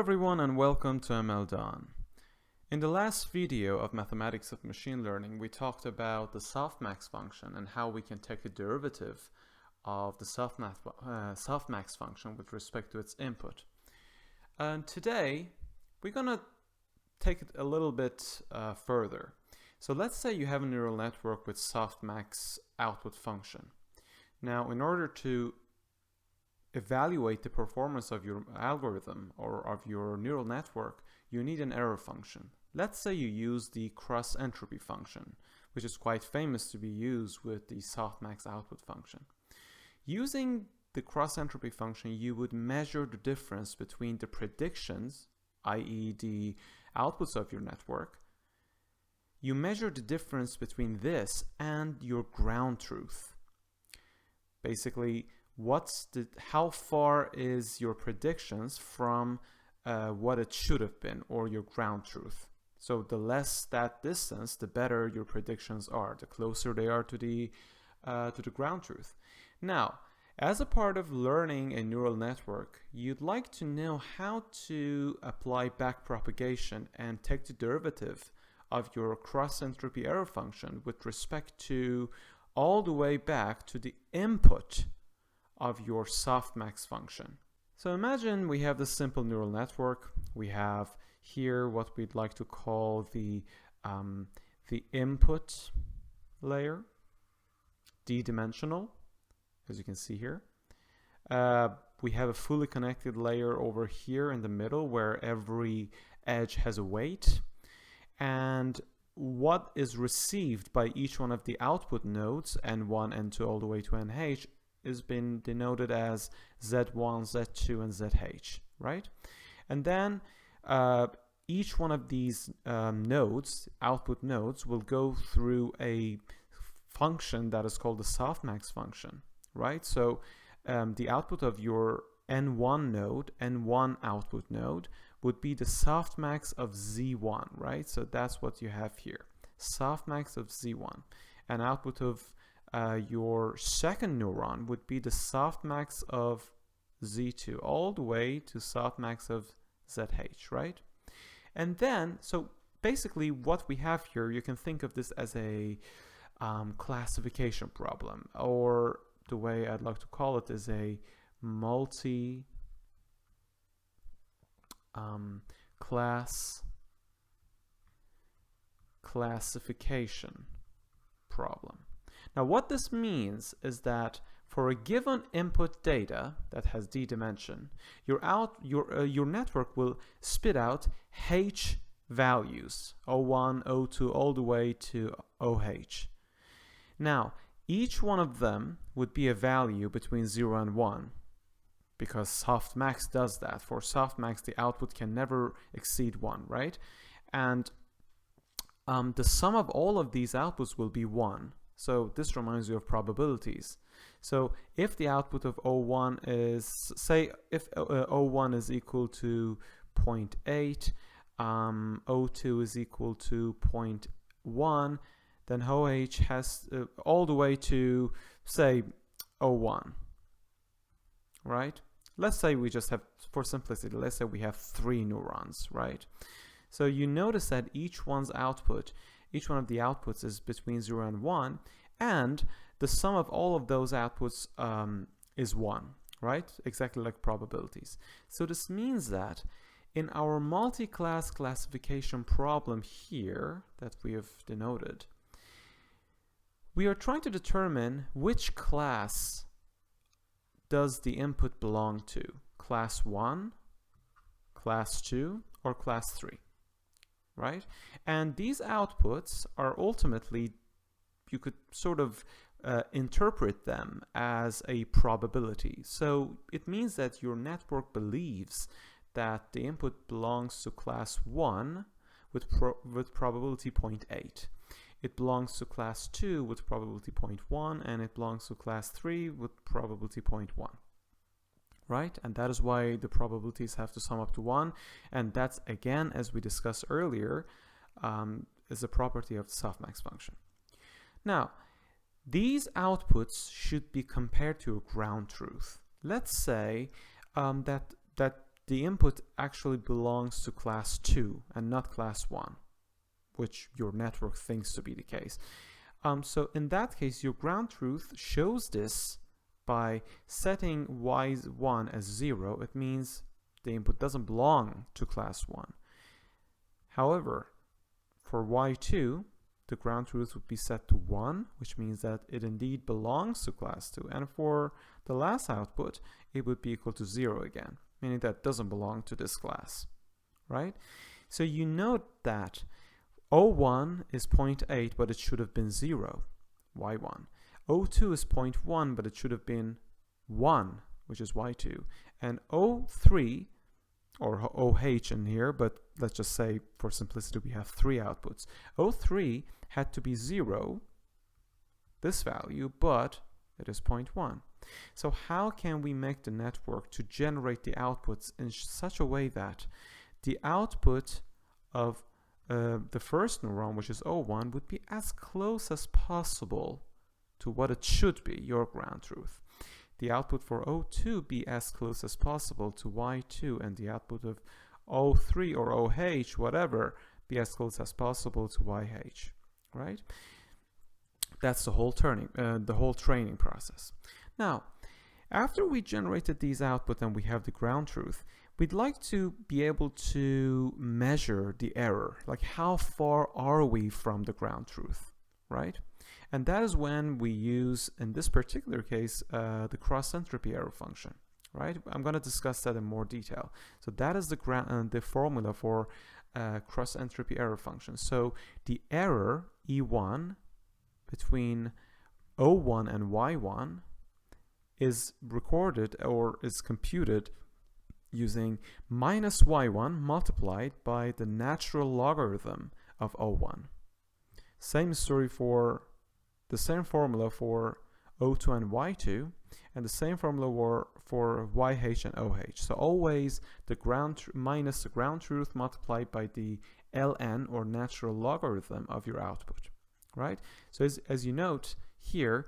everyone and welcome to ML Dawn. In the last video of Mathematics of Machine Learning, we talked about the softmax function and how we can take a derivative of the softmax function with respect to its input. And today, we're going to take it a little bit further. So let's say you have a neural network with softmax output function. Now, in order to evaluate the performance of your algorithm or of your neural network, you need an error function. Let's say you use the cross entropy function, which is quite famous to be used with the softmax output function. Using the cross entropy function, you would measure the difference between the predictions, i.e. the outputs of your network. You measure the difference between this and your ground truth. Basically, how far is your predictions from what it should have been, or your ground truth. So the less that distance, the better your predictions are, the closer they are to the ground truth. Now, as a part of learning a neural network, you'd like to know how to apply backpropagation and take the derivative of your cross entropy error function with respect to all the way back to the input of your softmax function. So imagine we have this simple neural network. We have here what we'd like to call the input layer, d-dimensional, as you can see here. We have a fully connected layer over here in the middle where every edge has a weight. And what is received by each one of the output nodes, n1, n2, all the way to nh, has been denoted as Z1, Z2, and ZH, right? And then each one of these nodes, output nodes, will go through a function that is called the softmax function, right? So the output of your N1 node, N1 output node, would be the softmax of Z1, right? So that's what you have here, softmax of Z1. And output of your second neuron would be the softmax of Z2 all the way to softmax of ZH, right? And then, so basically what we have here, you can think of this as a classification problem, or the way I'd like to call it is a classification problem. Now, what this means is that for a given input data that has d dimension, your network will spit out h values, O1, O2, all the way to OH. Now, each one of them would be a value between 0 and 1, because softmax does that. For softmax, the output can never exceed 1, right? And the sum of all of these outputs will be 1. So this reminds you of probabilities. So if the output of O1 is, say, if O1 is equal to 0.8, O2 is equal to 0.1, then OH has all the way to, say, O1, right? Let's say we just have, for simplicity, let's say we have 3 neurons, right? So you notice that each one of the outputs is between 0 and 1, and the sum of all of those outputs is 1, right? Exactly like probabilities. So this means that in our multi-class classification problem here that we have denoted, we are trying to determine which class does the input belong to, class 1, class 2, or class 3. Right? And these outputs are ultimately, you could sort of interpret them as a probability. So it means that your network believes that the input belongs to class 1 with probability 0.8. It belongs to class 2 with probability 0.1, and it belongs to class 3 with probability 0.1. Right? And that is why the probabilities have to sum up to 1. And that's, again, as we discussed earlier, is a property of the softmax function. Now, these outputs should be compared to a ground truth. Let's say that the input actually belongs to class 2 and not class 1, which your network thinks to be the case. So in that case, your ground truth shows this by setting y1 as 0. It means the input doesn't belong to class 1. However, for y2, the ground truth would be set to 1, which means that it indeed belongs to class 2. And for the last output, it would be equal to 0 again, meaning that it doesn't belong to this class, right? So you note that O1 is 0.8, but it should have been 0, y1. O2 is 0.1, but it should have been 1, which is y2. And O3, or OH in here, but let's just say for simplicity we have 3 outputs. O3 had to be 0, this value, but it is 0.1. So how can we make the network to generate the outputs in such a way that the output of the first neuron, which is O1, would be as close as possible to what it should be, your ground truth. The output for O2 be as close as possible to Y2, and the output of O3 or OH, whatever, be as close as possible to YH, right? That's the whole training process. Now, after we generated these outputs and we have the ground truth, we'd like to be able to measure the error, like how far are we from the ground truth, right? And that is when we use, in this particular case, the cross entropy error function, right? I'm going to discuss that in more detail. So that is the formula for cross entropy error function. So the error E1 between O1 and Y1 is recorded or is computed using minus Y1 multiplied by the natural logarithm of O1. Same story for the same formula for O2 and Y2, and the same formula for YH and OH. So always the ground minus the ground truth multiplied by the ln or natural logarithm of your output, right? So as you note here,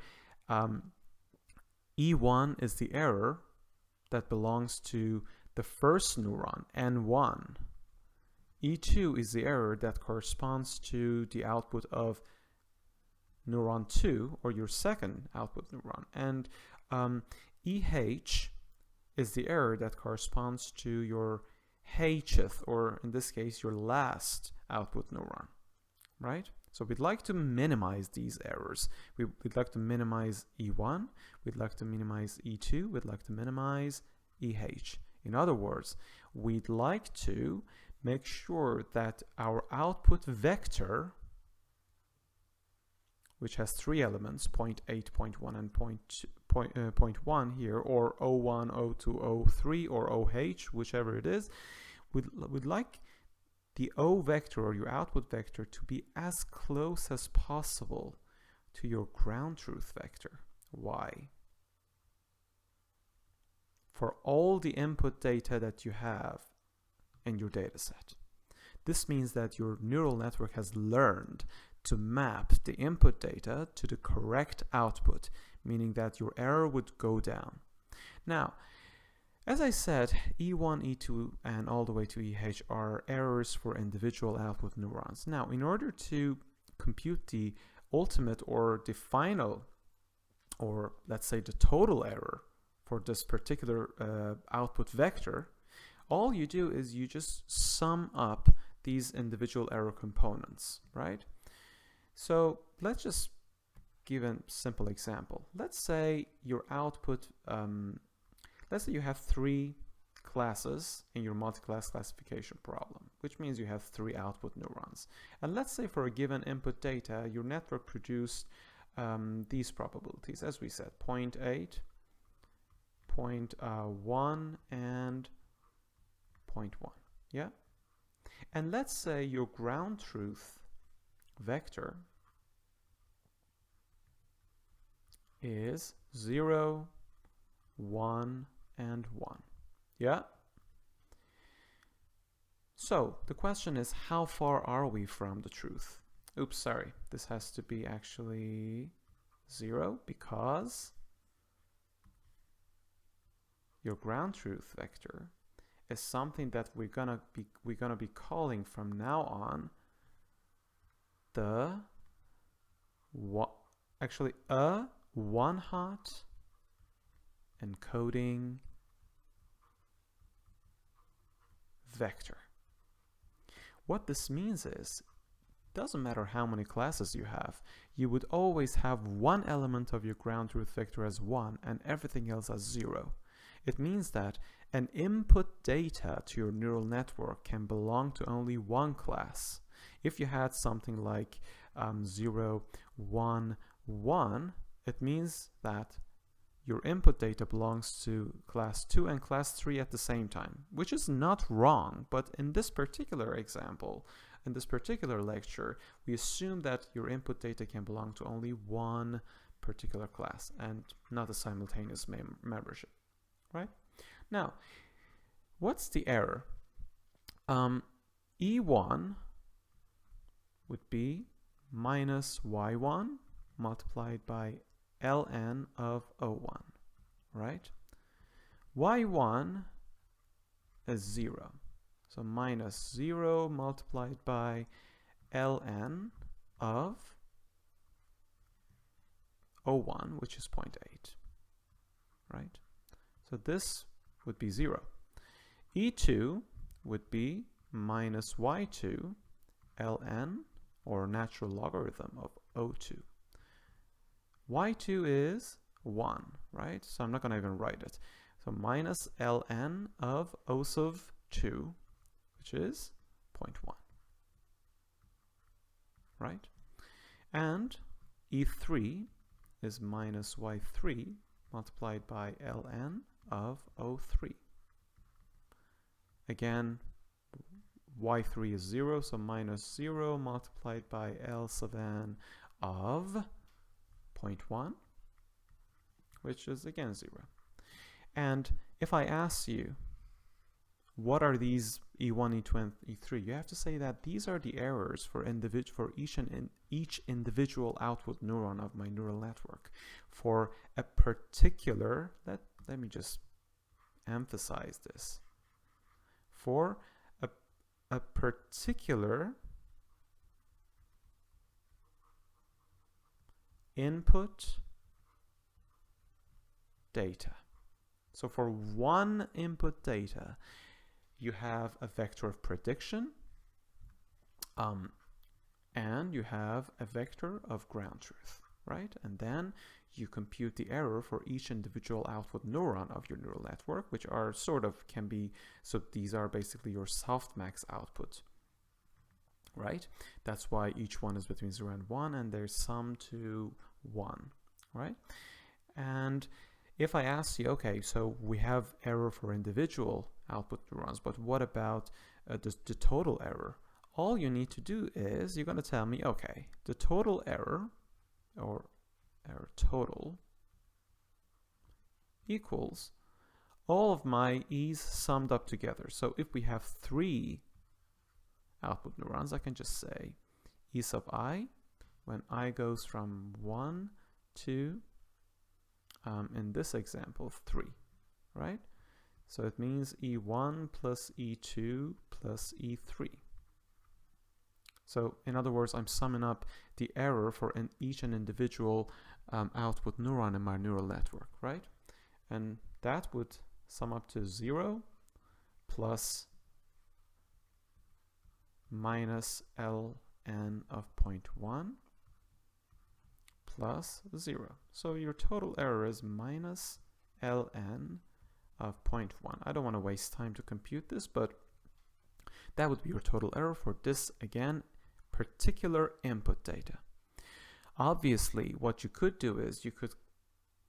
E1 is the error that belongs to the first neuron, N1. E2 is the error that corresponds to the output of neuron 2, or your second output neuron. And EH is the error that corresponds to your Hth, or in this case, your last output neuron, right? So we'd like to minimize these errors. We'd like to minimize E1, we'd like to minimize E2, we'd like to minimize EH. In other words, we'd like to make sure that our output vector, which has 3 elements, 0.8, 0.1, and 0.1 here, or O1, O2, O3, or OH, whichever it is, we'd like the O vector, or your output vector, to be as close as possible to your ground truth vector, Y. For all the input data that you have in your dataset. This means that your neural network has learned to map the input data to the correct output, meaning that your error would go down. Now, as I said, E1, E2, and all the way to EH are errors for individual output neurons. Now, in order to compute the ultimate or the final, or let's say the total error for this particular output vector, all you do is you just sum up these individual error components, right? So let's just give a simple example. Let's say your output, let's say you have 3 classes in your multi-class classification problem, which means you have 3 output neurons. And let's say for a given input data, your network produced these probabilities, as we said, 0.8, 0.1, and 0.1, yeah? And let's say your ground truth vector is 0, 1, and 1, yeah? So the question is, how far are we from the truth? Oops, sorry, this has to be actually 0 because your ground truth vector is something that we're gonna be calling from now on a one-hot encoding vector. What this means is, doesn't matter how many classes you have, you would always have one element of your ground truth vector as 1 and everything else as 0. It means that an input data to your neural network can belong to only one class. If you had something like 0, 1, 1, it means that your input data belongs to class 2 and class 3 at the same time, which is not wrong, but in this particular example, in this particular lecture, we assume that your input data can belong to only one particular class and not a simultaneous membership, right? Now, what's the error? E1 would be minus y1 multiplied by ln of O1, right? Y1 is 0. So minus 0 multiplied by ln of O1, which is 0.8, right? So this would be 0. E2 would be minus y2 ln, or natural logarithm of O2. Y2 is 1, right? So I'm not going to even write it. So minus ln of O sub 2, which is 0.1, right? And E3 is minus y3 multiplied by ln of O3. Again, y3 is 0, so minus 0 multiplied by L sub n of 0.1, which is again 0. And if I ask you, what are these E1, E2, and E3? You have to say that these are the errors for each individual output neuron of my neural network. For a particular, let me just emphasize this. For a particular input data. So for one input data, you have a vector of prediction, and you have a vector of ground truth, right? And then you compute the error for each individual output neuron of your neural network, which are so these are basically your softmax output, right? That's why each one is between 0 and 1, and there's sum to 1, right? And if I ask you, okay, so we have error for individual output neurons, but what about the total error? All you need to do is you're going to tell me, okay, the total error, or error total, equals all of my e's summed up together. So if we have 3 output neurons, I can just say e sub I, when I goes from 1 to, in this example, 3, right? So it means E1 plus E2 plus E3. So in other words, I'm summing up the error for each and individual output neuron in my neural network, right? And that would sum up to 0 plus minus ln of 0.1 plus 0. So your total error is minus ln of 0.1. I don't want to waste time to compute this, but that would be your total error for this, again, particular input data. Obviously, what you could do is you could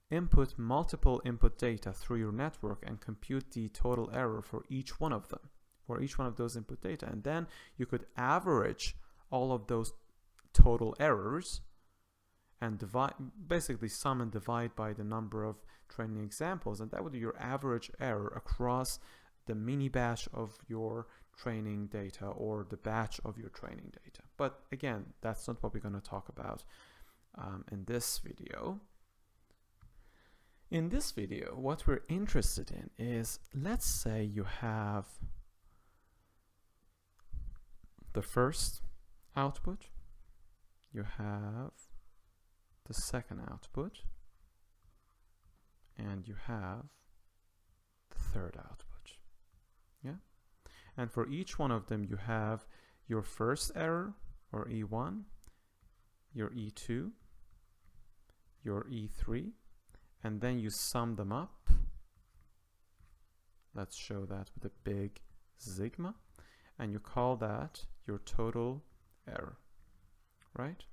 input multiple input data through your network and compute the total error for each one of them, for each one of those input data. And then you could average all of those total errors and divide, basically sum and divide by the number of training examples, and that would be your average error across the mini batch of your training data or the batch of your training data. But again, that's not what we're going to talk about in this video. In this video, what we're interested in is, let's say you have the first output, you have the second output, and you have the third output. Yeah? And for each one of them, you have your first error, or E1, your E2, your E3, and then you sum them up. Let's show that with a big sigma, and you call that your total error, right?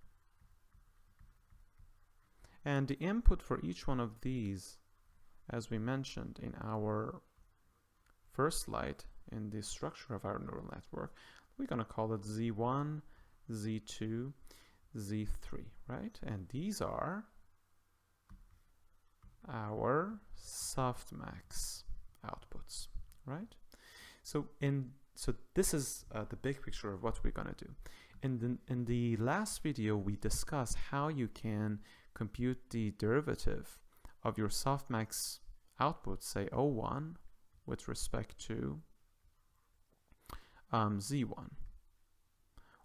And the input for each one of these, as we mentioned in our first slide in the structure of our neural network, we're going to call it Z1, Z2, Z3, right? And these are our softmax outputs, right? So this is the big picture of what we're going to do. In the last video, we discussed how you can compute the derivative of your softmax output, say O1, with respect to Z1,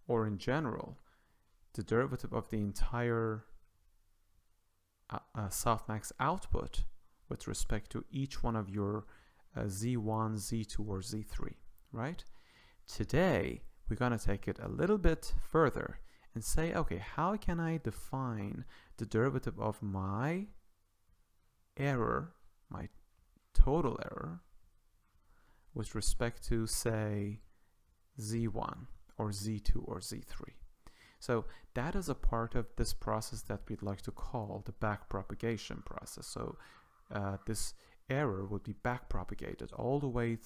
or in general, the derivative of the entire softmax output with respect to each one of your Z1, Z2, or Z3, right? Today, we're going to take it a little bit further and say, okay, how can I define the derivative of my error, my total error, with respect to, say, Z1 or Z2 or Z3? So that is a part of this process that we'd like to call the backpropagation process. So this error would be backpropagated all the way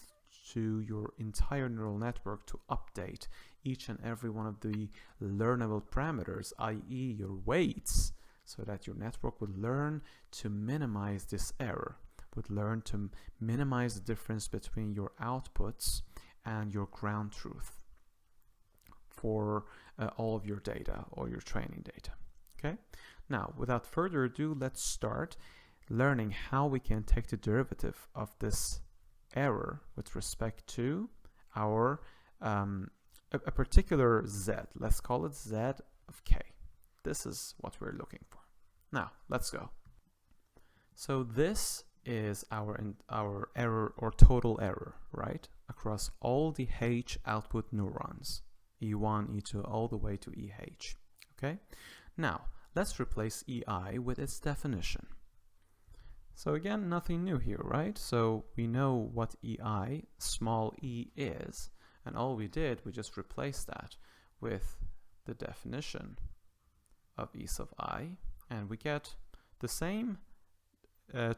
to your entire neural network to update each and every one of the learnable parameters, i.e. your weights, so that your network would learn to minimize this error, would learn to minimize the difference between your outputs and your ground truth for all of your data or your training data. Okay, now without further ado, let's start learning how we can take the derivative of this error with respect to our a particular z. Let's call it z of k. This is what we're looking for. Now let's go. So this is our error or total error, right, across all the H output neurons, E1, E2, all the way to EH. Okay, now let's replace EI with its definition. So again, nothing new here, right? So we know what EI, small e, is, and all we did, we just replaced that with the definition of E sub I, and we get the same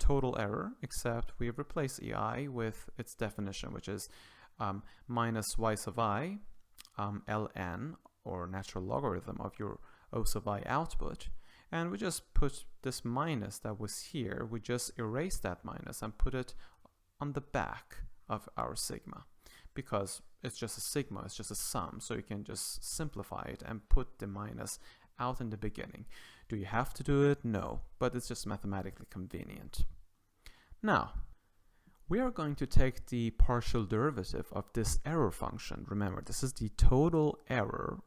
total error, except we have replaced EI with its definition, which is minus Y sub I, ln, or natural logarithm of your O sub I output, and we just put this minus that was here, we just erase that minus and put it on the back of our sigma, because it's just a sigma, it's just a sum, so you can just simplify it and put the minus out in the beginning. Do you have to do it? No, but it's just mathematically convenient. Now, we are going to take the partial derivative of this error function. Remember, this is the total error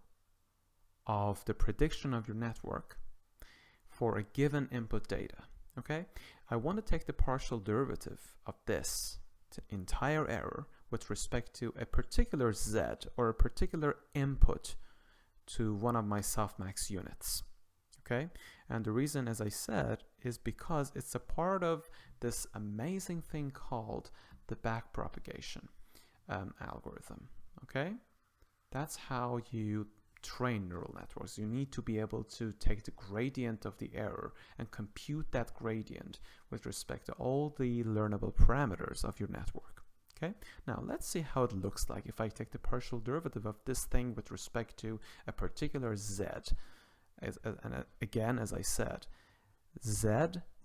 of the prediction of your network for a given input data. Okay, I want to take the partial derivative of this entire error with respect to a particular z, or a particular input to one of my softmax units. Okay, and the reason, as I said, is because it's a part of this amazing thing called the backpropagation algorithm. Okay, that's how you train neural networks. You need to be able to take the gradient of the error and compute that gradient with respect to all the learnable parameters of your network. Okay, now let's see how it looks like if I take the partial derivative of this thing with respect to a particular z. And again, as I said, z,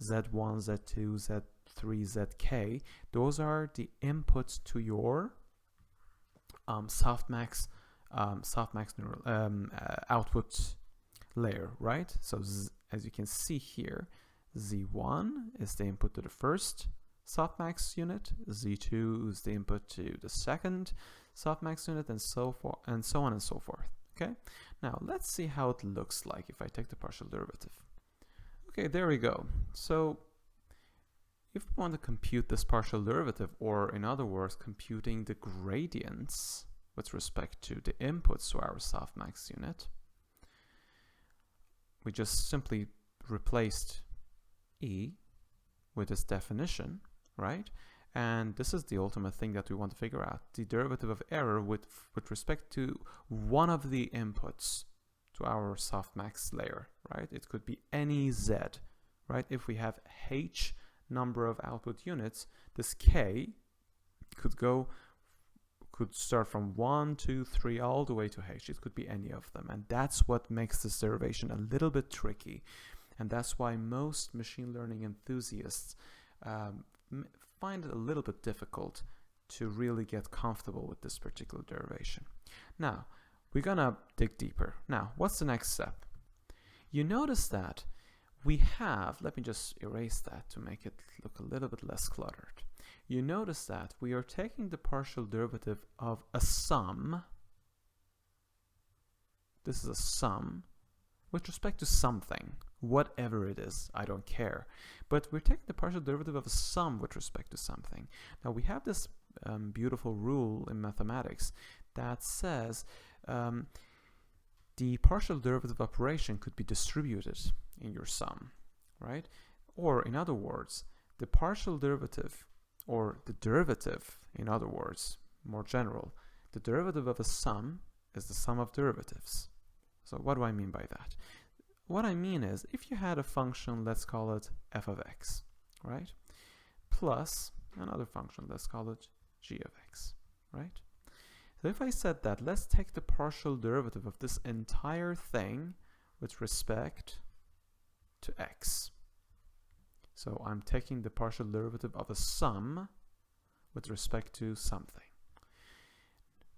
z1, z2, z3, zk, those are the inputs to your softmax neural output layer, right? So as you can see here, Z1 is the input to the first softmax unit, Z2 is the input to the second softmax unit, and so forth, and so on and so forth. Okay, now let's see how it looks like if I take the partial derivative. Okay, there we go. So if we want to compute this partial derivative, or in other words, computing the gradients with respect to the inputs to our softmax unit, we just simply replaced E with this definition, right? And this is the ultimate thing that we want to figure out, the derivative of error with respect to one of the inputs to our softmax layer, right? It could be any Z, right? If we have H number of output units, this K could start from 1, 2, 3, all the way to H. It could be any of them. And that's what makes this derivation a little bit tricky. And that's why most machine learning enthusiasts find it a little bit difficult to really get comfortable with this particular derivation. Now, we're gonna dig deeper. Now, what's the next step? You notice that we have, let me just erase that to make it look a little bit less cluttered. You notice that we are taking the partial derivative of a sum. This is a sum with respect to something, whatever it is, I don't care. But we're taking the partial derivative of a sum with respect to something. Now we have this beautiful rule in mathematics that says the partial derivative operation could be distributed in your sum, right? Or in other words, the partial derivative, or the derivative, in other words, more general, the derivative of a sum is the sum of derivatives. So what do I mean by that? What I mean is, if you had a function, let's call it f of x, right? Plus another function, let's call it g of x, right? So if I said that, let's take the partial derivative of this entire thing with respect to x. So I'm taking the partial derivative of a sum with respect to something.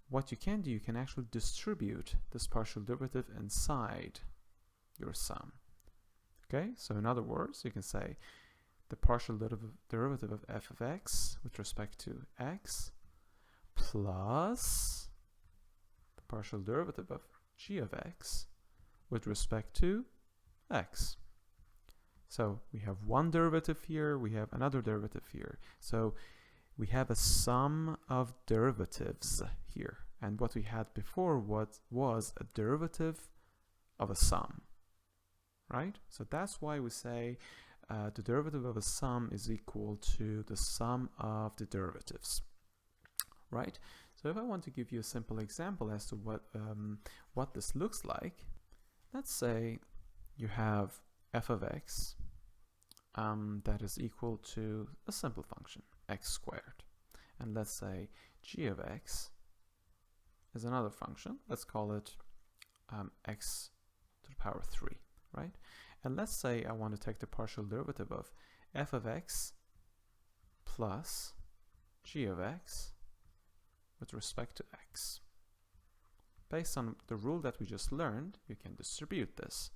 What you can do, you can actually distribute this partial derivative inside your sum. Okay, so in other words, you can say the partial derivative of f of x with respect to x plus the partial derivative of g of x with respect to x. So we have one derivative here, we have another derivative here. So we have a sum of derivatives here. And what we had before was a derivative of a sum, right? So that's why we say the derivative of a sum is equal to the sum of the derivatives, right? So if I want to give you a simple example as to what this looks like, let's say you have f of x that is equal to a simple function, x squared. And let's say g of x is another function. Let's call it x to the power 3, right? And let's say I want to take the partial derivative of f of x plus g of x with respect to x. Based on the rule that we just learned, you can distribute this.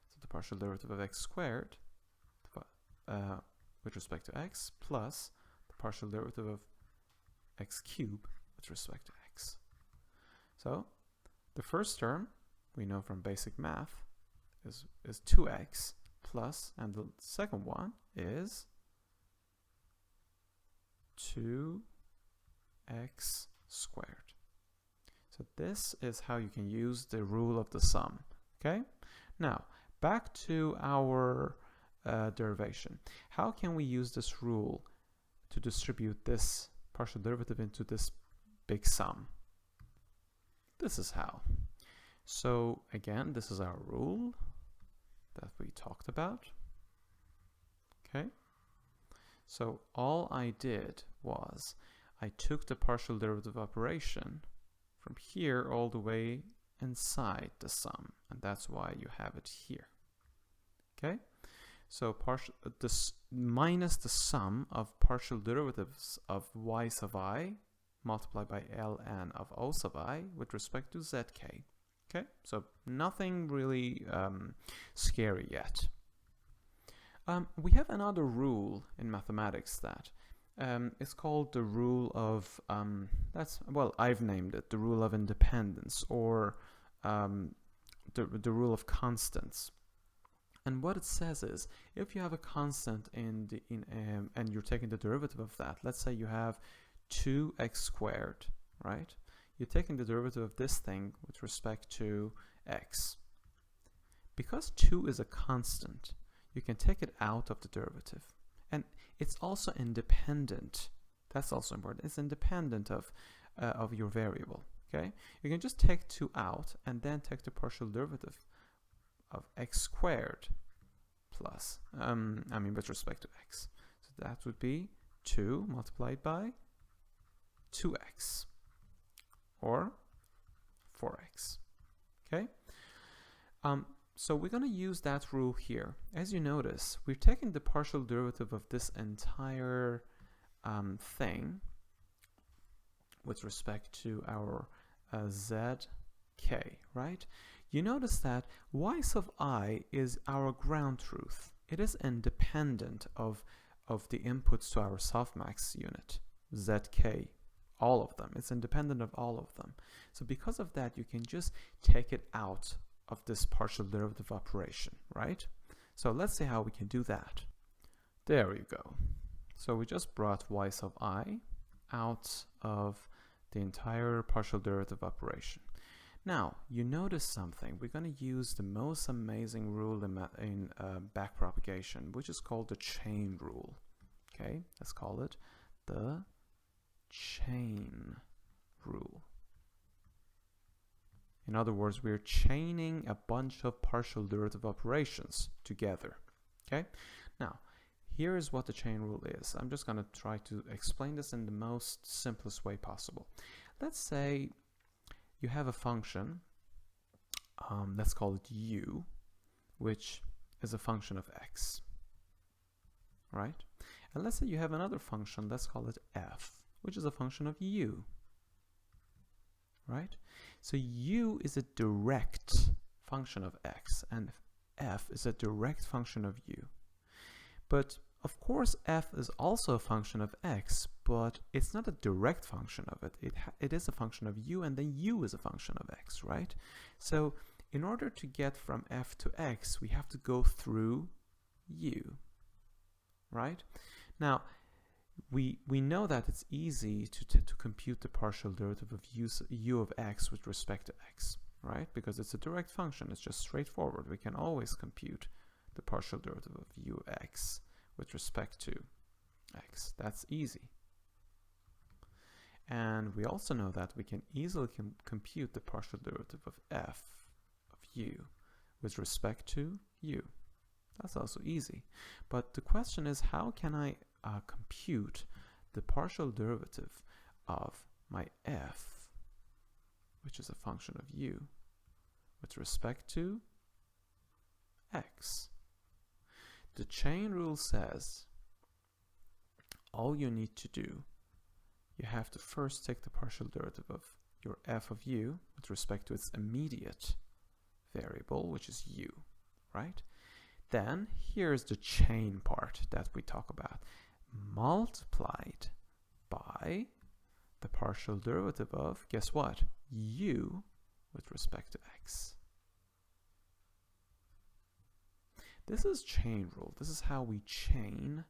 So the partial derivative of x squared with respect to x plus the partial derivative of x cubed with respect to x. So the first term we know from basic math is 2x plus, and the second one is 2x squared. So this is how you can use the rule of the sum. Okay, now back to our derivation. How can we use this rule to distribute this partial derivative into this big sum? This is how. So again, this is our rule that we talked about. Okay, so all I did was I took the partial derivative operation from here all the way inside the sum, and that's why you have it here. Okay, so this minus the sum of partial derivatives of y sub I multiplied by ln of O sub I with respect to zk. Okay, so nothing really scary yet. We have another rule in mathematics that it's called the rule of, I've named it the rule of independence, or the rule of constants. And what it says is, if you have a constant and you're taking the derivative of that, let's say you have 2x squared, right? You're taking the derivative of this thing with respect to x. Because 2 is a constant, you can take it out of the derivative. And it's also independent. That's also important. It's independent of your variable, okay? You can just take 2 out and then take the partial derivative of x squared plus, with respect to x. So that would be 2 multiplied by 2x, or 4x, okay? So we're going to use that rule here. As you notice, we're taking the partial derivative of this entire thing with respect to our zk, right? You notice that y sub I is our ground truth. It is independent of the inputs to our softmax unit, zk, all of them. It's independent of all of them. So because of that, you can just take it out of this partial derivative operation, right? So let's see how we can do that. There you go. So we just brought y sub I out of the entire partial derivative operation. Now, you notice something. We're going to use the most amazing rule in backpropagation, which is called the chain rule. Okay, let's call it the chain rule. In other words, we're chaining a bunch of partial derivative operations together. Okay, now here is what the chain rule is. I'm just going to try to explain this in the most simplest way possible. Let's say you have a function, let's call it u, which is a function of x, right? And let's say you have another function, let's call it f, which is a function of u, right? So u is a direct function of x, and f is a direct function of u. But of course, f is also a function of x, but it's not a direct function of it. It is a function of u, and then u is a function of x, right? So in order to get from f to x, we have to go through u, right? Now, we know that it's easy to compute the partial derivative of u of x with respect to x, right? Because it's a direct function. It's just straightforward. We can always compute the partial derivative of u of x with respect to x. That's easy. And we also know that we can easily compute the partial derivative of f of u with respect to u. That's also easy. But the question is, how can I compute the partial derivative of my f, which is a function of u, with respect to x? The chain rule says all you need to do, you have to first take the partial derivative of your f of u with respect to its immediate variable, which is u, right? Then here's the chain part that we talk about, multiplied by the partial derivative of, guess what, u with respect to x. This is chain rule. This is how we chain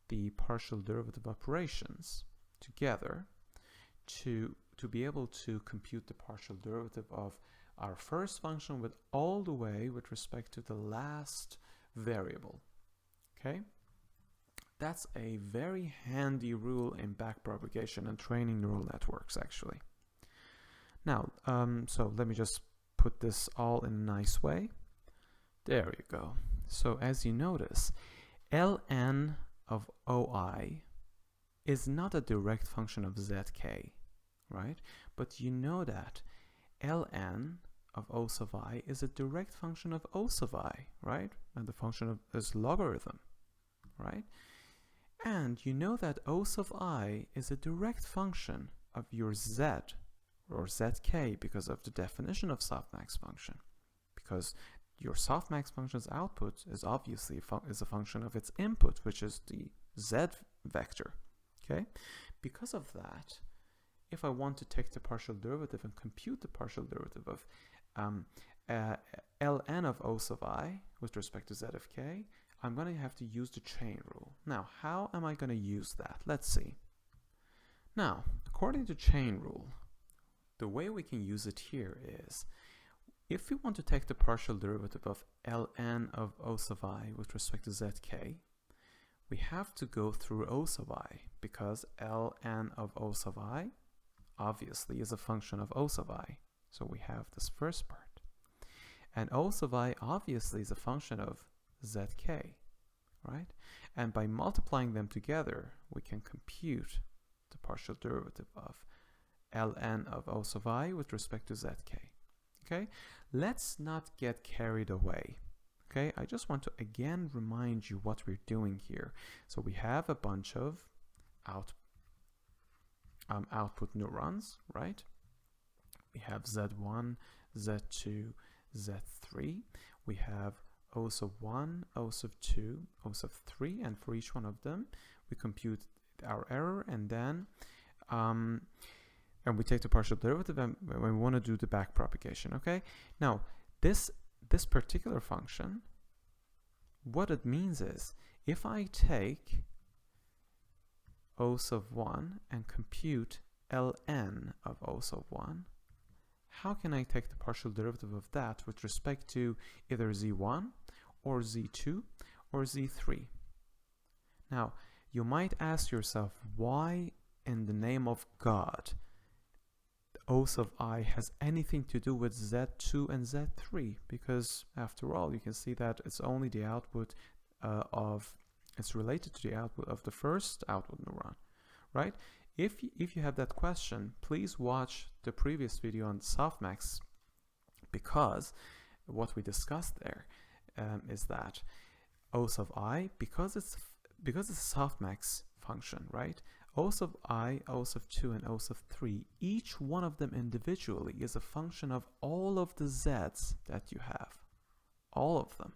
the partial derivative operations together to be able to compute the partial derivative of our first function with all the way with respect to the last variable. Okay? That's a very handy rule in backpropagation and training neural networks, actually. Now, so let me just put this all in a nice way. There you go. So as you notice, ln of oi is not a direct function of zk, right? But you know that ln of o sub I is a direct function of o sub I, right? And the function is logarithm, right? And you know that o sub I is a direct function of your z, or zk, because of the definition of softmax function. Because your softmax function's output is obviously a function of its input, which is the z vector. Okay, because of that, if I want to take the partial derivative and compute the partial derivative of ln of O sub I with respect to z of k, I'm going to have to use the chain rule. Now, how am I going to use that? Let's see. Now, according to chain rule, the way we can use it here is, if we want to take the partial derivative of ln of O sub I with respect to zk, we have to go through O sub I, because ln of O sub I obviously is a function of O sub I. So we have this first part. And O sub I obviously is a function of zk, right? And by multiplying them together, we can compute the partial derivative of ln of O sub I with respect to zk. Okay, let's not get carried away. Okay, I just want to again remind you what we're doing here. So we have a bunch of output neurons, right? We have Z1, Z2, Z3. We have O sub 1, O sub 2, O sub 3, and for each one of them, we compute our error, and then and we take the partial derivative, and we want to do the back propagation. Okay, now this particular function, what it means is, if I take O sub 1 and compute ln of O sub 1, how can I take the partial derivative of that with respect to either z1 or z2 or z3? Now, you might ask yourself, why in the name of God O sub I has anything to do with z2 and z3? Because after all, you can see that it's only the output it's related to the output of the first output neuron, right? If you have that question, please watch the previous video on softmax, because what we discussed there is that O sub I, because it's a softmax function, right? O sub I, O sub 2, and O sub 3, each one of them individually is a function of all of the z's that you have. All of them.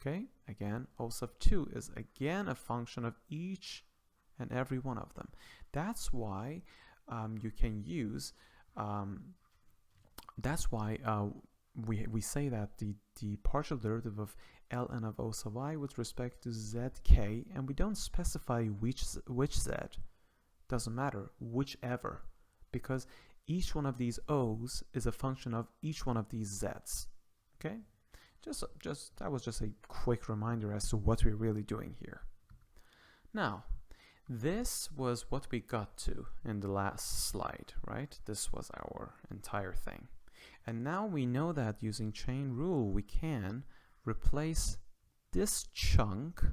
Okay? Again, O sub 2 is again a function of each and every one of them. That's why you can use, that's why we say that the partial derivative of ln of O sub I with respect to zk, and we don't specify which z, doesn't matter, whichever, because each one of these o's is a function of each one of these z's. Okay, that was just a quick reminder as to what we're really doing here. Now, this was what we got to in the last slide, right? This was our entire thing. And now we know that using chain rule, we can replace this chunk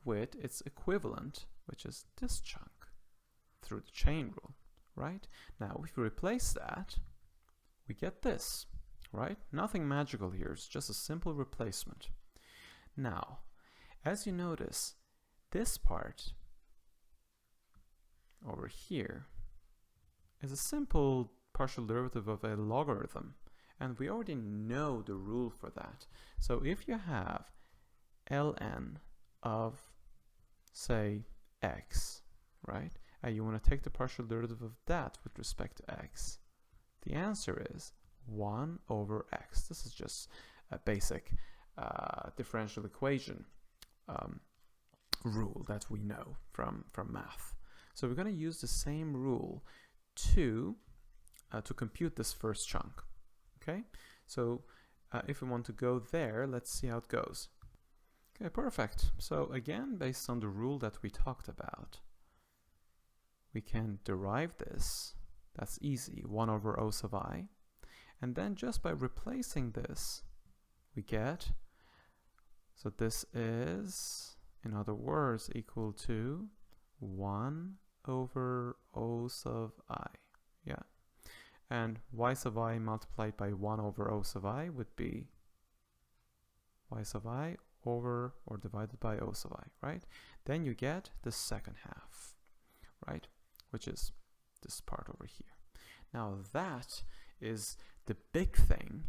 with its equivalent, which is this chunk, through the chain rule, right? Now, if we replace that, we get this, right? Nothing magical here, it's just a simple replacement. Now, as you notice, this part over here is a simple partial derivative of a logarithm, and we already know the rule for that. So if you have ln of, say, x, right, and you want to take the partial derivative of that with respect to x, the answer is 1 over x. This is just a basic differential equation rule that we know from math. So we're going to use the same rule to compute this first chunk. Okay, so if we want to go there, let's see how it goes. Okay, perfect. So again, based on the rule that we talked about, we can derive this. That's easy, 1 over O sub I. And then just by replacing this, we get, so this is, in other words, equal to 1 over O sub I. Yeah. And y sub I multiplied by 1 over O sub I would be y sub I over or divided by O sub I, right? Then you get the second half, right? Which is this part over here. Now that is the big thing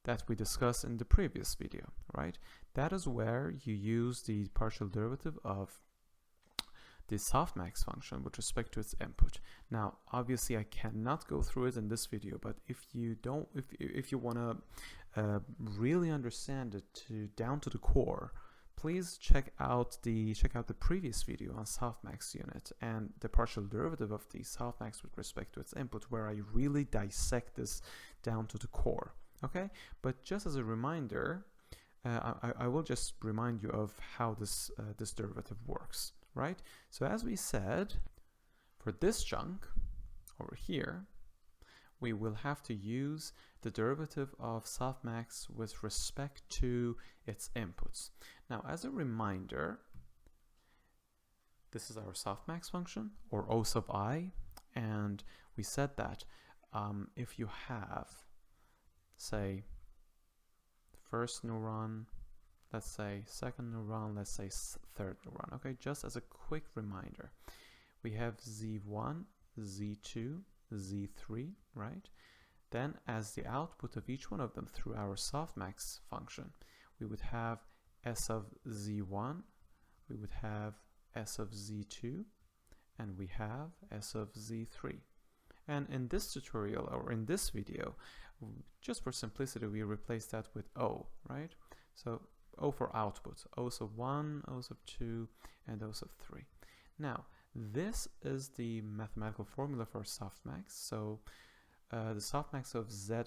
that we discussed in the previous video, right? That is where you use the partial derivative of the softmax function with respect to its input. Now, obviously, I cannot go through it in this video, but if you want to really understand it down to the core, please check out the previous video on softmax unit and the partial derivative of the softmax with respect to its input, where I really dissect this down to the core. Okay, but just as a reminder, I will just remind you of how this derivative works, right? So as we said, for this chunk over here, we will have to use the derivative of softmax with respect to its inputs. Now, as a reminder, this is our softmax function, or O sub I, and we said that if you have, say, first neuron, let's say second neuron, let's say third neuron, okay, just as a quick reminder, we have Z1, Z2, Z3, right? Then as the output of each one of them through our softmax function, we would have S of Z1, we would have S of Z2, and we have S of Z3. And in this tutorial, or in this video, just for simplicity, we replace that with O, right? So O for output, O sub 1, O sub 2, and O sub 3. Now, this is the mathematical formula for softmax. So the softmax of Zi,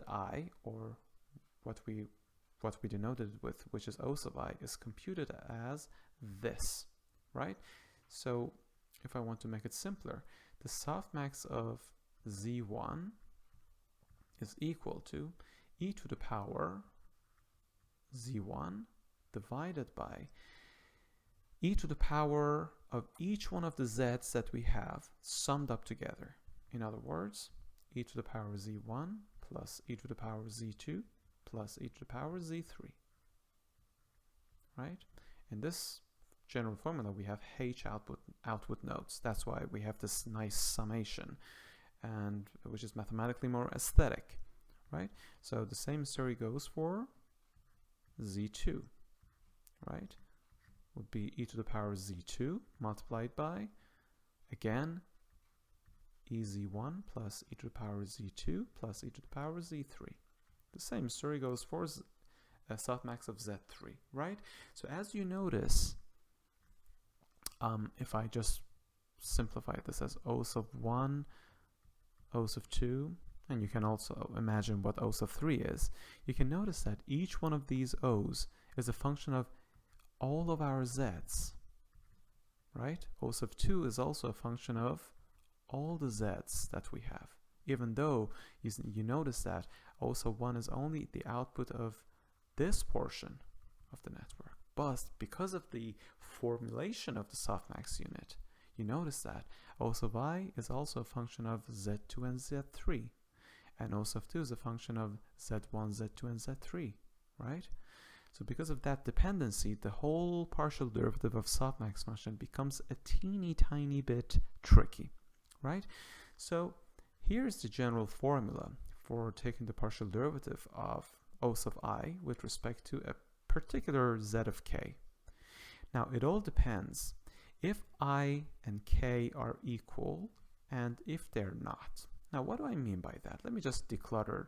or what we denoted it with, which is O sub I, is computed as this, right? So if I want to make it simpler, the softmax of Z1 is equal to e to the power Z1 divided by e to the power of each one of the z's that we have summed up together. In other words, e to the power Z1 plus e to the power Z2 plus e to the power Z3, right? In this general formula, we have H output nodes. That's why we have this nice summation, and which is mathematically more aesthetic, right? So the same story goes for Z2, right? Would be e to the power Z2 multiplied by, again, EZ1 plus e to the power Z2 plus e to the power Z3. The same story goes for a softmax of Z3, right? So as you notice, if I just simplify this as O sub 1, O sub 2, and you can also imagine what O sub 3 is, you can notice that each one of these O's is a function of all of our Z's, right? O sub 2 is also a function of all the Z's that we have, even though you notice that O sub 1 is only the output of this portion of the network. But because of the formulation of the softmax unit, you notice that O sub I is also a function of Z2 and Z3, and O sub 2 is a function of Z1, Z2, and Z3, right? So because of that dependency, the whole partial derivative of softmax function becomes a teeny tiny bit tricky, right? So here's the general formula for taking the partial derivative of O sub I with respect to a particular Z of K. Now it all depends if I and K are equal and if they're not. Now what do I mean by that? Let me just declutter.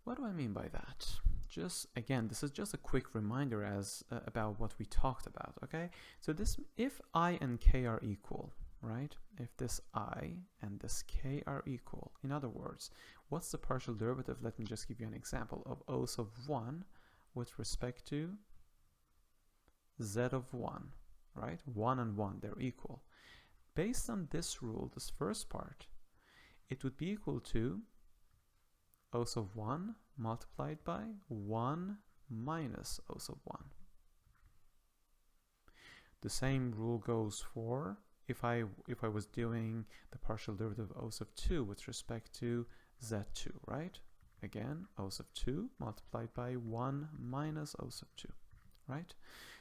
What do I mean by that? Just again, this is just a quick reminder as about what we talked about, okay? So this, if I and K are equal, right? If this I and this K are equal, in other words, what's the partial derivative? Let me just give you an example of O sub 1 with respect to Z of 1, right? 1 and 1, they're equal. Based on this rule, this first part, it would be equal to O sub 1 multiplied by 1 minus O sub 1. The same rule goes for if I was doing the partial derivative of O sub 2 with respect to Z2, right? Again, O sub 2 multiplied by 1 minus O sub 2, right?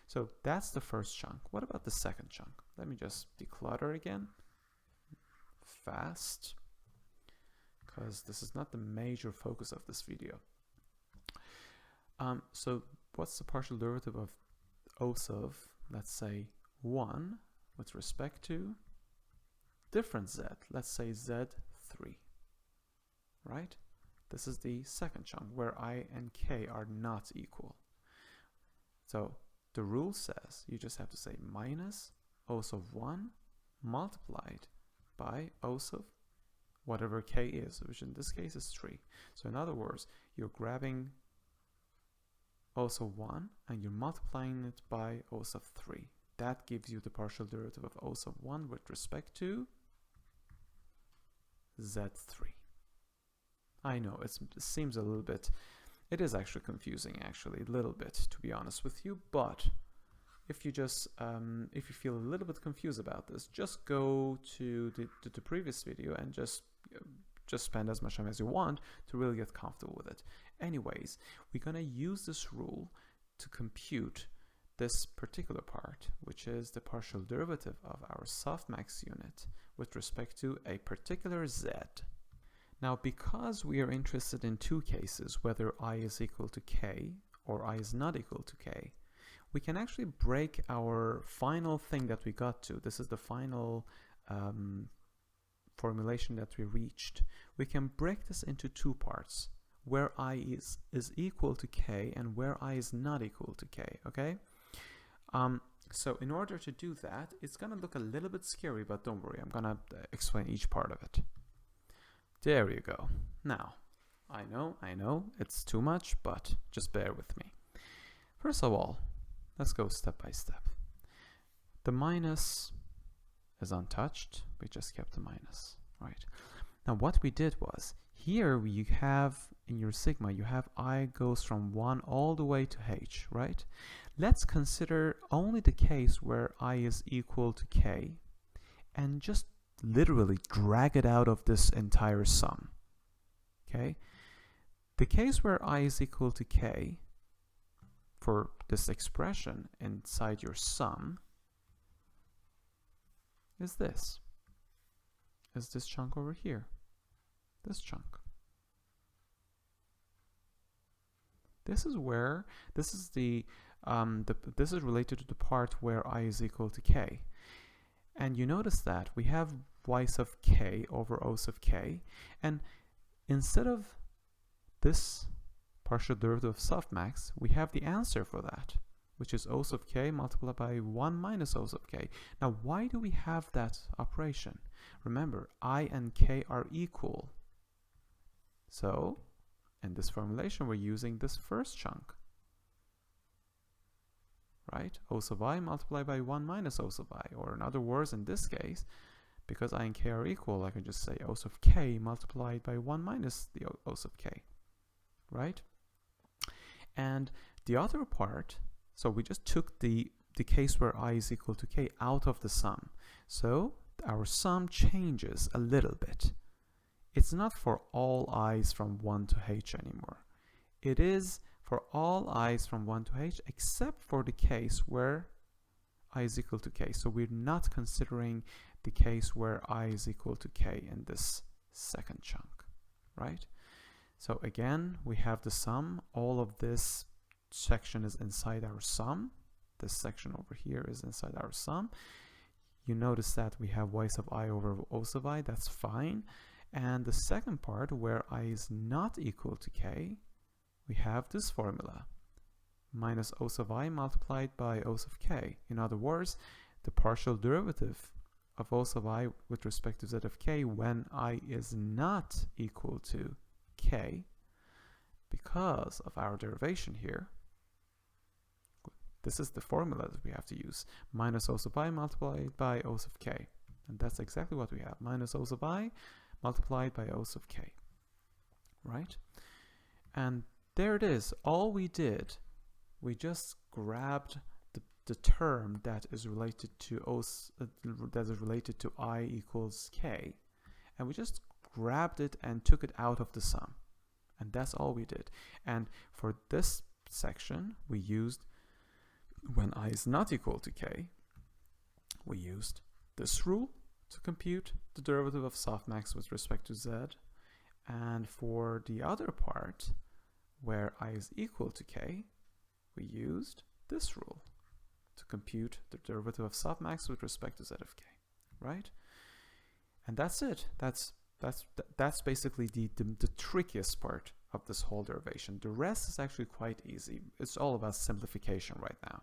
So that's the first chunk. What about the second chunk? Let me just declutter again. Fast. because this is not the major focus of this video. So what's the partial derivative of O sub, let's say 1 with respect to different z, let's say z3, right? This is the second chunk where I and k are not equal. So the rule says you just have to say minus O sub 1 multiplied by O sub whatever k is, which in this case is 3. So in other words, you're grabbing O sub 1 and you're multiplying it by O sub 3. That gives you the partial derivative of O sub 1 with respect to z3. I know it seems a little bit, it is actually confusing actually, a little bit to be honest with you, but if you just, if you feel a little bit confused about this, just go to the previous video and just spend as much time as you want to really get comfortable with it. Anyways, we're going to use this rule to compute this particular part, which is the partial derivative of our softmax unit with respect to a particular z. Now, because we are interested in two cases, whether I is equal to k or I is not equal to k, we can actually break our final thing that we got to. This is the final formulation that we reached. We can break this into two parts, where I is equal to k and where I is not equal to k, okay? So in order to do that, it's gonna look a little bit scary, but don't worry, I'm gonna explain each part of it. There you go. Now, I know, it's too much, but just bear with me. First of all, let's go step by step. The minus is untouched. We just kept the minus, right? Now what we did was, here you have, in your sigma, you have I goes from 1 all the way to h, right? Let's consider only the case where I is equal to k and just literally drag it out of this entire sum, okay? The case where I is equal to k for this expression inside your sum is this chunk over here, this chunk. This is where, this is this is related to the part where I is equal to k. And you notice that we have y sub k over O sub k, and instead of this partial derivative of softmax, we have the answer for that, which is O sub k multiplied by 1 minus O sub k. Now, why do we have that operation? Remember, I and k are equal. So, in this formulation, we're using this first chunk, right? O sub I multiplied by 1 minus O sub I, or in other words, in this case, because I and k are equal, I can just say O sub k multiplied by 1 minus the O sub k, right? And the other part, so we just took the case where I is equal to k out of the sum. So our sum changes a little bit. It's not for all i's from 1 to h anymore. It is for all i's from 1 to h except for the case where I is equal to k. So we're not considering the case where I is equal to k in this second chunk, right? So again, we have the sum. All of this section is inside our sum. This section over here is inside our sum. You notice that we have y sub I over O sub I. That's fine. And the second part, where I is not equal to k, we have this formula, minus O sub I multiplied by O sub k. In other words, the partial derivative of O sub I with respect to z of k when I is not equal to k, because of our derivation here, this is the formula that we have to use, minus O sub I multiplied by O sub k. And that's exactly what we have, minus O sub I multiplied by O sub k, right? And there it is. All we did, we just grabbed the term that is related to I equals k, and we just grabbed it and took it out of the sum, and that's all we did. And for this section, we used, when I is not equal to k, we used this rule to compute the derivative of softmax with respect to z, And for the other part, where I is equal to k, we used this rule to compute the derivative of softmax with respect to z of k, right? And that's it. That's basically the trickiest part of this whole derivation. The rest is actually quite easy. It's all about simplification right now.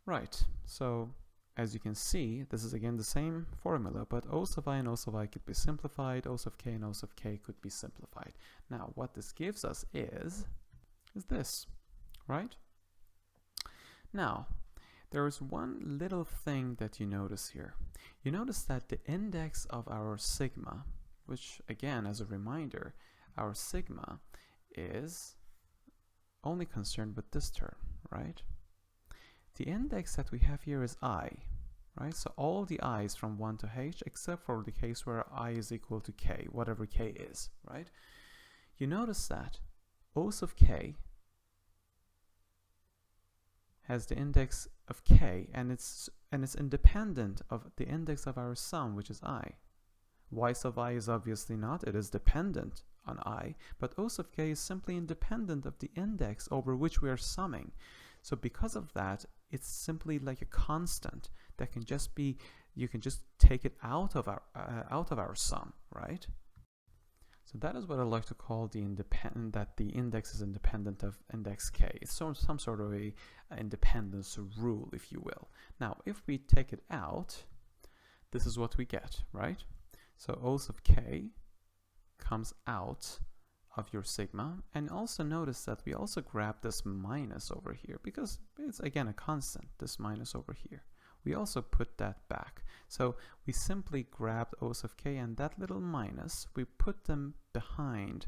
Right, so as you can see, this is again the same formula, but O sub I and O sub I could be simplified, O sub k and O sub k could be simplified. Now, what this gives us is this, right? Now, there is one little thing that you notice here. You notice that the index of our sigma, which again, as a reminder, our sigma is only concerned with this term, right? The index that we have here is I, right? So all the i's from 1 to h, except for the case where I is equal to k, whatever k is, right? You notice that O sub k has the index of k, and it's independent of the index of our sum, which is I. Y sub I is obviously not, it is dependent on I, but O sub k is simply independent of the index over which we are summing. So because of that, it's simply like a constant that can just be, you can just take it out of our sum, right? So that is what I like to call the independent, that the index is independent of index k. It's some sort of a independence rule, if you will. Now, if we take it out, this is what we get, right? So O sub k comes out of your sigma, and also notice that we also grab this minus over here because it's again a constant, this minus over here. We also put that back. So we simply grabbed O sub k and that little minus, we put them behind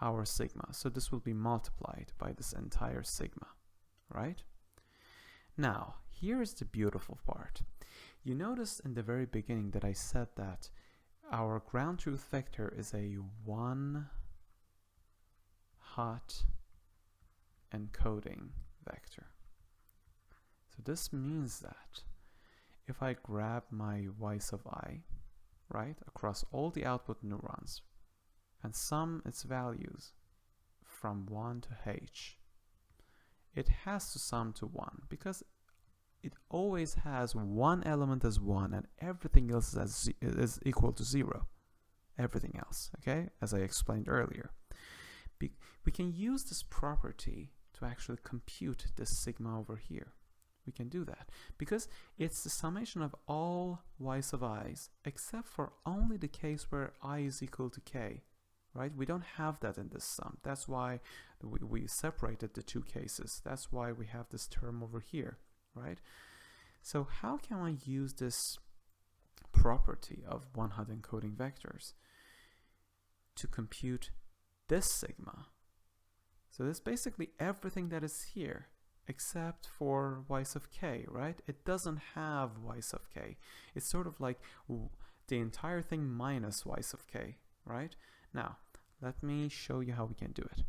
our sigma. So this will be multiplied by this entire sigma, right? Now, here's the beautiful part. You noticed in the very beginning that I said that our ground truth vector is a one hot encoding vector. So this means that if I grab my y sub I, right, across all the output neurons and sum its values from 1 to h, it has to sum to 1 because it always has one element as 1 and everything else is equal to 0. Everything else, okay, as I explained earlier. We can use this property to actually compute this sigma over here. We can do that because it's the summation of all y sub i's except for only the case where I is equal to k, right? We don't have that in this sum. That's why we separated the two cases. That's why we have this term over here, right? So how can I use this property of one-hot encoding vectors to compute this sigma? So this is basically everything that is here except for y sub k, right? It doesn't have y sub k. It's sort of like the entire thing minus y sub k, right? Now, let me show you how we can do it.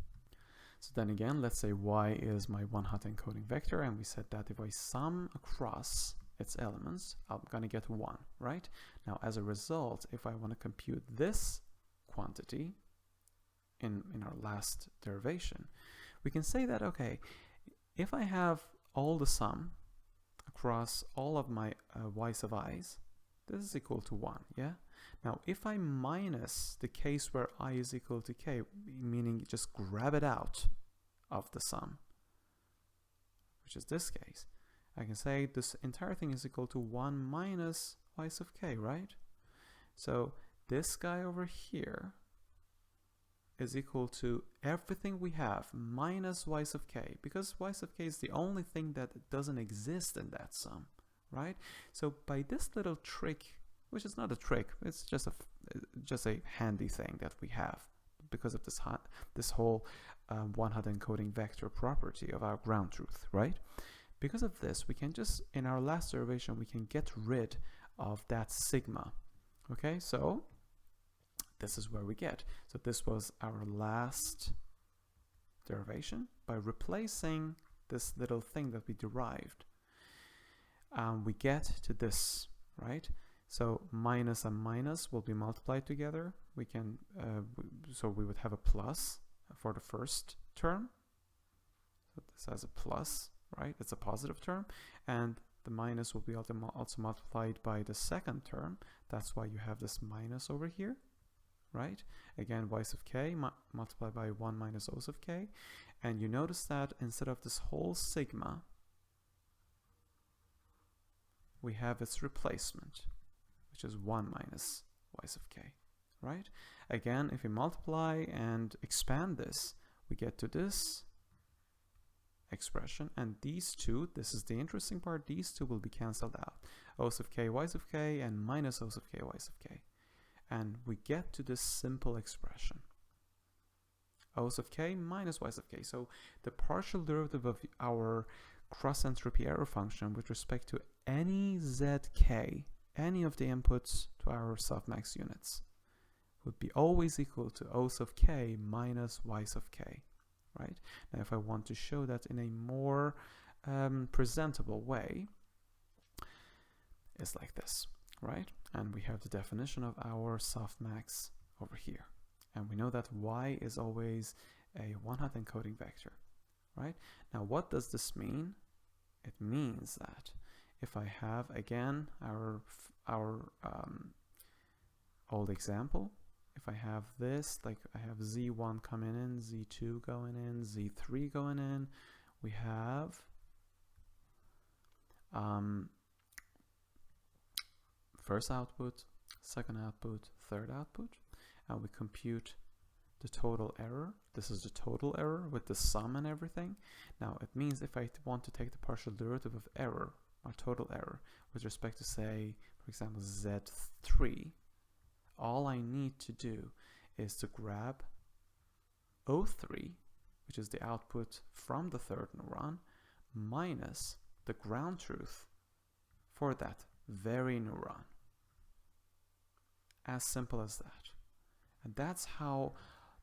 So then again, let's say y is my one-hot encoding vector, and we said that if I sum across its elements, I'm gonna get 1, right? Now, as a result, if I want to compute this quantity in our last derivation, we can say that, okay, if I have all the sum across all of my y sub i's, this is equal to 1, yeah? Now, if I minus the case where I is equal to k, meaning just grab it out of the sum, which is this case, I can say this entire thing is equal to 1 minus y sub k, right? So this guy over here is equal to everything we have minus y sub k, because y sub k is the only thing that doesn't exist in that sum, right? So by this little trick, which is not a trick, it's just a handy thing that we have because of this whole one-hot encoding vector property of our ground truth, right? Because of this, we can just, in our last derivation, we can get rid of that sigma, okay? So this is where we get. So this was our last derivation. By replacing this little thing that we derived, we get to this, right? So minus and minus will be multiplied together. We can, so we would have a plus for the first term. So this has a plus, right? It's a positive term. And the minus will be also multiplied by the second term. That's why you have this minus over here, right? Again, y sub k multiplied by 1 minus o sub k. And you notice that instead of this whole sigma, we have its replacement, which is 1 minus y sub k, right? Again, if we multiply and expand this, we get to this expression, and these two, this is the interesting part, these two will be cancelled out. O sub k, y sub k, and minus o sub k, y sub k. And we get to this simple expression. O sub k minus y sub k. So the partial derivative of our cross entropy error function with respect to any zk, any of the inputs to our softmax units, would be always equal to O sub k minus y sub k, right? Now if I want to show that in a more presentable way, it's like this, right? And we have the definition of our softmax over here. And we know that y is always a one-hot encoding vector, right? Now what does this mean? It means that if I have, again, our old example, if I have this, like I have z1 coming in, z2 going in, z3 going in, we have first output, second output, third output, and we compute the total error. This is the total error with the sum and everything. Now it means if I want to take the partial derivative of error, or total error, with respect to, say, for example, z3, all I need to do is to grab O3, which is the output from the third neuron, minus the ground truth for that very neuron. As simple as that. And that's how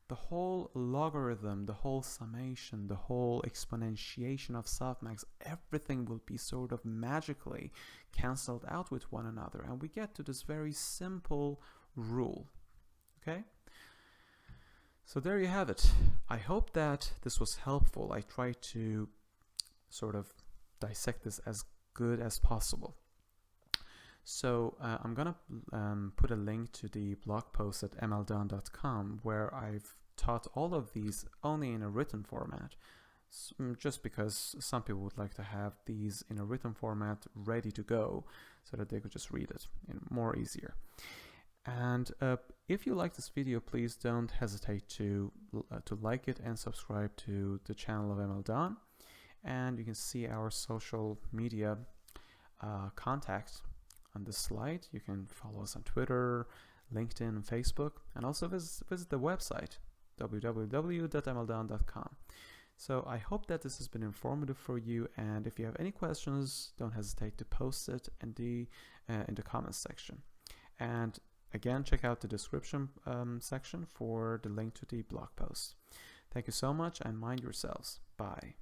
the whole logarithm, the whole summation, the whole exponentiation of softmax, everything will be sort of magically cancelled out with one another. And we get to this very simple rule. Okay? So there you have it. I hope that this was helpful. I tried to sort of dissect this as good as possible. So I'm gonna put a link to the blog post at mldone.com where I've taught all of these only in a written format, just because some people would like to have these in a written format ready to go so that they could just read it more easier. And if you like this video, please don't hesitate to like it and subscribe to the channel of mldone. And you can see our social media contacts on this slide. You can follow us on Twitter, LinkedIn, and Facebook, and also visit the website www.mldone.com. So I hope that this has been informative for you, and if you have any questions, don't hesitate to post it in the comments section. And again, check out the description section for the link to the blog post. Thank you so much, and mind yourselves. Bye.